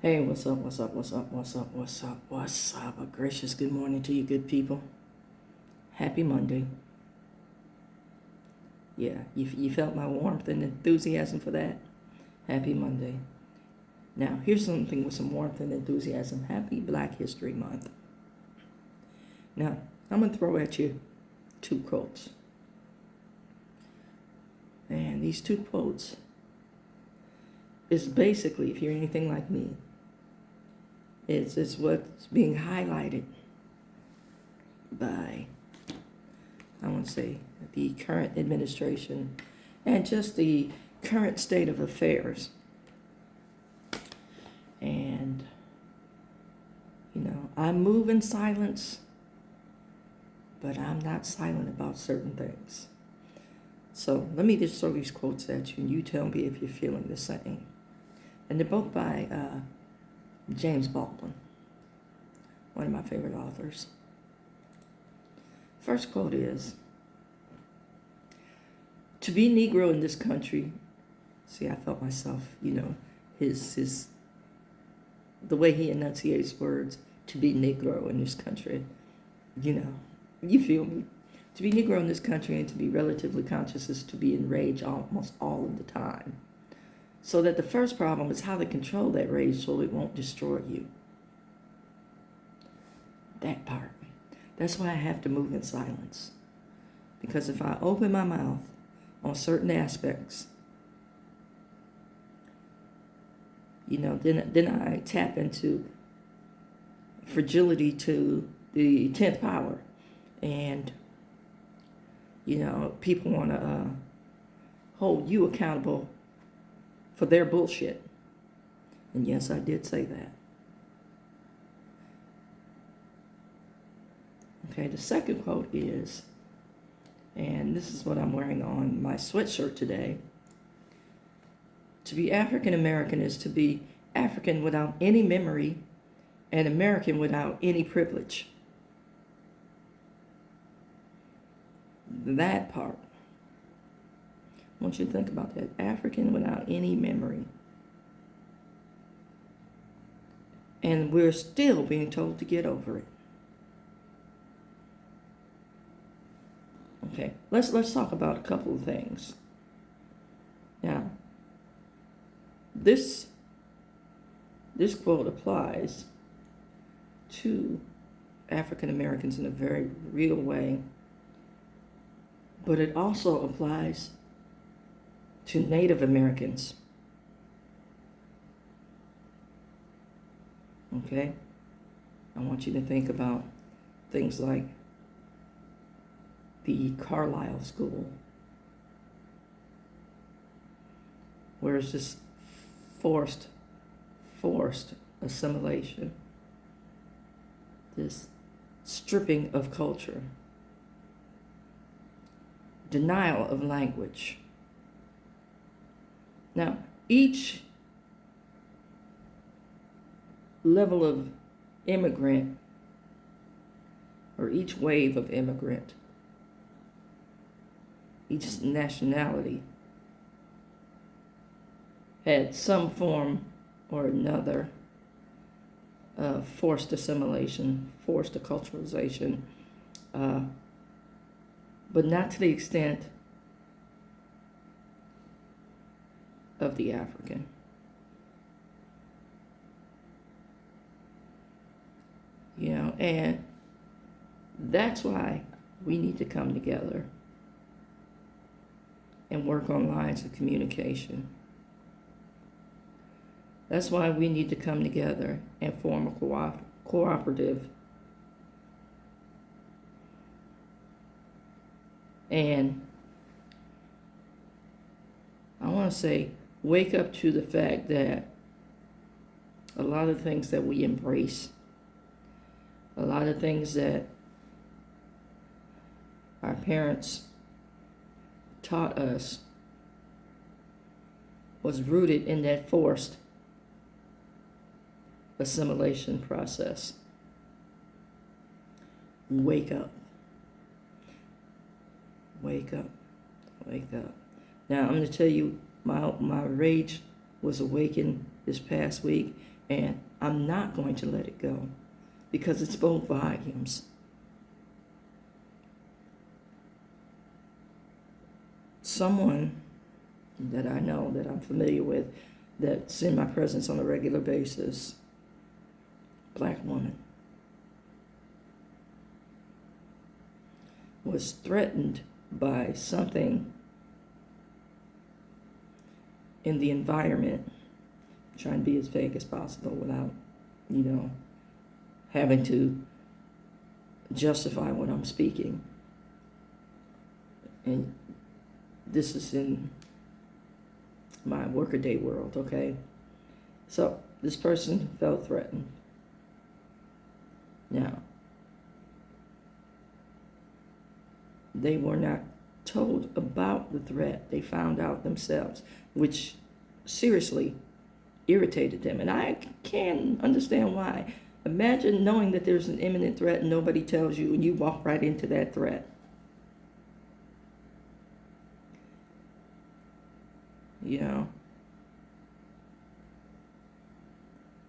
Hey, what's up, what's up, what's up, what's up, what's up, what's up? A gracious good morning to you good people. Happy Monday. Yeah, you felt my warmth and enthusiasm for that? Happy Monday. Now, here's something with some warmth and enthusiasm. Happy Black History Month. Now, I'm going to throw at you two quotes. And these two quotes is basically, if you're anything like me, it's what's being highlighted by, I want to say, the current administration and just the current state of affairs. And, I move in silence, but I'm not silent about certain things. So let me just throw these quotes at you, and you tell me if you're feeling the same. And they're both by James Baldwin, one of my favorite authors. First quote is, "To be Negro in this country," see, I felt myself, his the way he enunciates words, "to be Negro in this country," you feel me. To be Negro in this country and to be relatively conscious is to be in rage almost all of the time. So that the first problem is how to control that rage so it won't destroy you. That part. That's why I have to move in silence. Because if I open my mouth on certain aspects, then I tap into fragility to the 10th power. And, people want to hold you accountable for their bullshit. And yes, I did say that. Okay, the second quote is, and this is what I'm wearing on my sweatshirt today: "To be African American is to be African without any memory and American without any privilege." That part. I want you to think about that. African without any memory. And we're still being told to get over it. Okay, let's talk about a couple of things. Now, this quote applies to African Americans in a very real way, but it also applies to Native Americans. Okay? I want you to think about things like the Carlisle School, where it's just forced assimilation, this stripping of culture, denial of language. Now, each level of immigrant, or each wave of immigrant, each nationality had some form or another of forced assimilation, forced acculturation, but not to the extent of the African. And that's why we need to come together and work on lines of communication. That's why we need to come together and form a cooperative. And I want to say, wake up to the fact that a lot of things that we embrace, a lot of things that our parents taught us, was rooted in that forced assimilation process. Wake up. Wake up. Wake up. Now, I'm going to tell you, my rage was awakened this past week, And I'm not going to let it go because it spoke volumes. Someone that I know, that I'm familiar with, that's in my presence on a regular basis, black woman, was threatened by something in the environment, trying to be as vague as possible without, having to justify what I'm speaking. And this is in my workaday world, okay? So this person felt threatened. Now, they were not told about the threat. They found out themselves, which seriously irritated them. And I can understand why. Imagine knowing that there's an imminent threat and nobody tells you, and you walk right into that threat.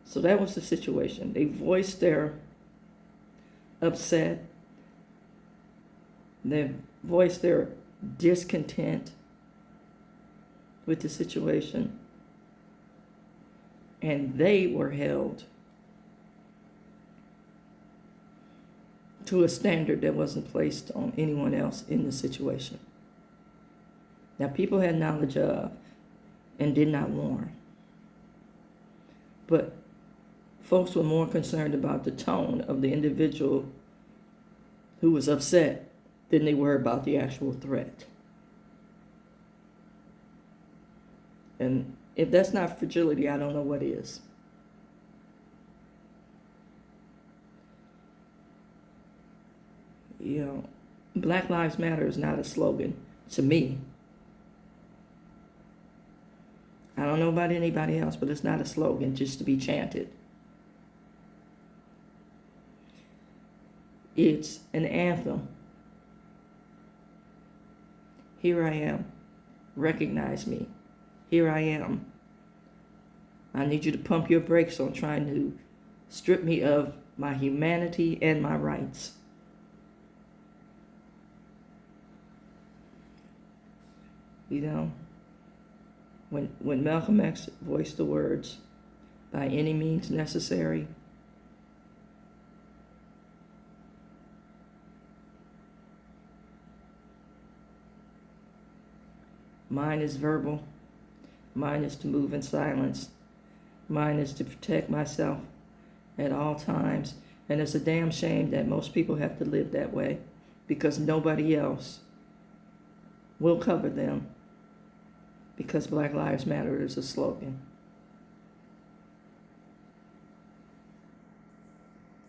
So that was the situation. They voiced their upset. They voiced their discontent with the situation. And they were held to a standard that wasn't placed on anyone else in the situation. Now, people had knowledge of and did not warn. But folks were more concerned about the tone of the individual who was upset than they were about the actual threat. And if that's not fragility, I don't know what is. Black Lives Matter is not a slogan to me. I don't know about anybody else, but it's not a slogan just to be chanted. It's an anthem. Here I am. Recognize me. Here I am. I need you to pump your brakes on trying to strip me of my humanity and my rights. When Malcolm X voiced the words, "by any means necessary," mine is verbal, mine is to move in silence, mine is to protect myself at all times. And it's a damn shame that most people have to live that way because nobody else will cover them, because Black Lives Matter is a slogan.